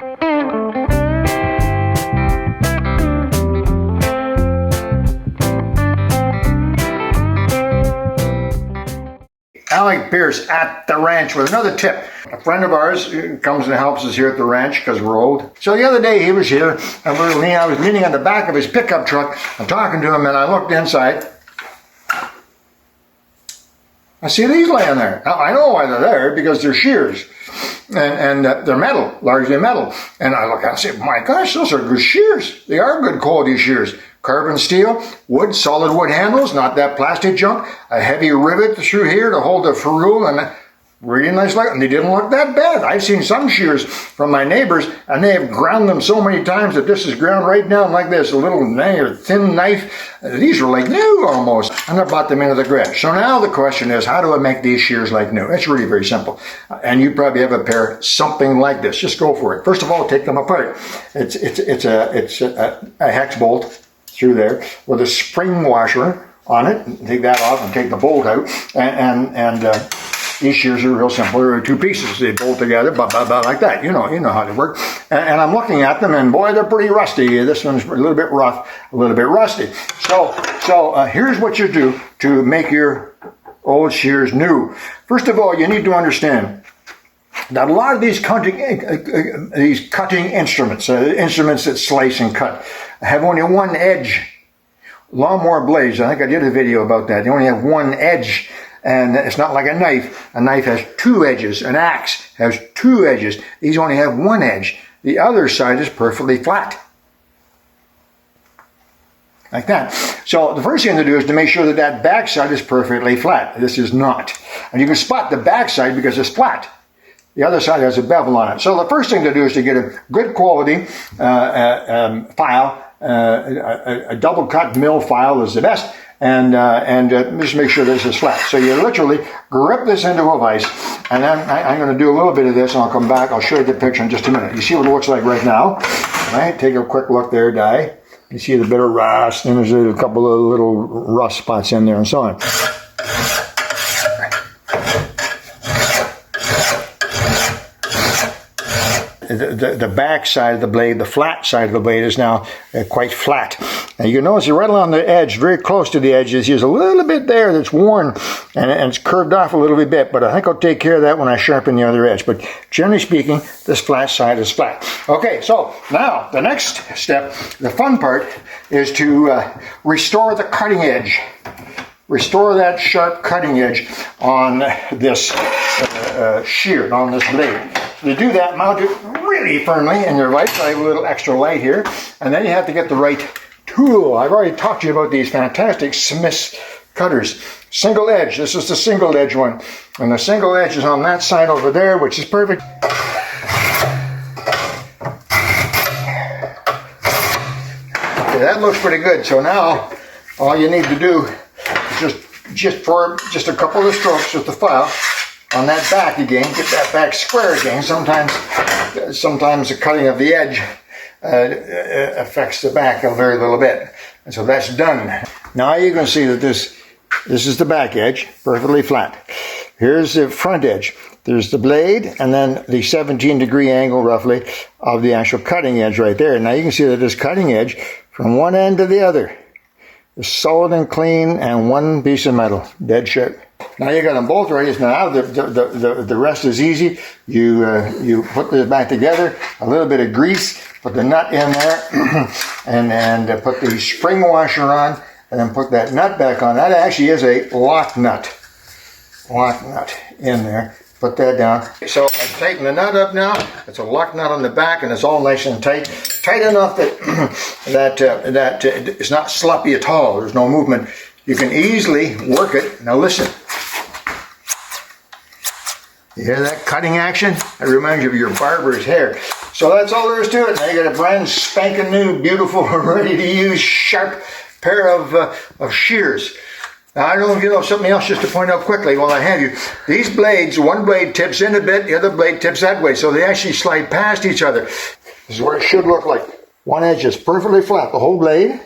Alec Peirce at the ranch with another tip. A friend of ours comes and helps us here at the ranch because we're old. So the other day he was here and I was leaning on the back of his pickup truck and talking to him, and I looked inside. I see these laying there. Now, I know why they're there, because they're shears. And they're metal, largely metal. And I look and say, my gosh, those are good shears. They are good quality shears. Carbon steel, wood, solid wood handles, not that plastic junk. A heavy rivet through here to hold the ferrule, and really nice look. And they didn't look that bad. I've seen some shears from my neighbors, and they have ground them so many times that this is ground right down like this. A little thin knife. These are like new almost. And I bought them into the garage. So now the question is, how do I make these shears like new? It's really very simple. And you probably have a pair something like this. Just go for it. First of all, take them apart. It's a hex bolt through there with a spring washer on it. Take that off and take the bolt out. And these shears are real simple. There are two pieces. They bolt together, like that. You know how they work. And I'm looking at them, and boy, they're pretty rusty. This one's a little bit rough, a little bit rusty. So here's what you do to make your old shears new. First of all, you need to understand that a lot of these cutting instruments, instruments that slice and cut, have only one edge. Lawnmower blades, I think I did a video about that. They only have one edge. And it's not like a knife. A knife has two edges. An axe has two edges. These only have one edge. The other side is perfectly flat. Like that. So the first thing to do is to make sure that that back side is perfectly flat. This is not. And you can spot the back side because it's flat. The other side has a bevel on it. So the first thing to do is to get a good quality file. A double cut mill file is the best. And just make sure this is flat. So you literally grip this into a vise, and then I'm going to do a little bit of this, and I'll come back. I'll show you the picture in just a minute. You see what it looks like right now, right? Take a quick look there, Di. You see the bit of rust, and there's a couple of little rust spots in there, and so on. The back side of the blade, the flat side of the blade, is now quite flat. And you can notice right along the edge, very close to the edges, there's a little bit there that's worn, and it's curved off a little bit, but I think I'll take care of that when I sharpen the other edge. But generally speaking, this flat side is flat. Okay, so now the next step, the fun part, is to restore the cutting edge. Restore that sharp cutting edge on this shear, on this blade. To do that, mount it really firmly in your vise. I have a little extra light here. And then you have to get the right tool. I've already talked to you about these fantastic Smith's cutters. Single edge. This is the single edge one. And the single edge is on that side over there, which is perfect. Okay, that looks pretty good. So now, all you need to do is just a couple of strokes with the file on that back again, get that back square again. Sometimes the cutting of the edge affects the back a very little bit. And so that's done. Now you can see that this is the back edge, perfectly flat. Here's the front edge. There's the blade, and then the 17-degree angle, roughly, of the actual cutting edge right there. Now you can see that this cutting edge, from one end to the other, is solid and clean, and one piece of metal, dead sharp. Now you got them both ready. Now the rest is easy. You put this back together, a little bit of grease, put the nut in there, and put the spring washer on, and then put that nut back on. That actually is a lock nut. Lock nut in there. Put that down. So I tighten the nut up now. It's a lock nut on the back, and it's all nice and tight. Tight enough that it's not sloppy at all. There's no movement. You can easily work it. Now listen. You hear that cutting action? That reminds you of your barber's hair. So that's all there is to it. Now you got a brand spanking new, beautiful, ready to use, sharp pair of shears. Now I don't know if you know something else just to point out quickly while I have you. These blades, one blade tips in a bit, the other blade tips that way. So they actually slide past each other. This is what it should look like. One edge is perfectly flat, the whole blade.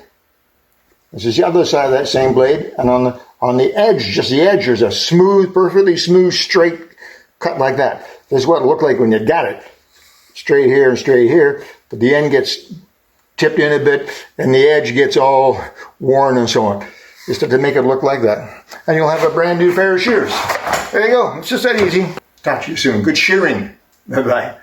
This is the other side of that same blade. And on the edge, just the edge, there's a smooth, perfectly smooth, straight cut like that. This is what it looked like when you got it. straight here and straight here, but the end gets tipped in a bit and the edge gets all worn and so on. Just to make it look like that. And you'll have a brand new pair of shears. There you go. It's just that easy. Talk to you soon. Good shearing. Bye-bye.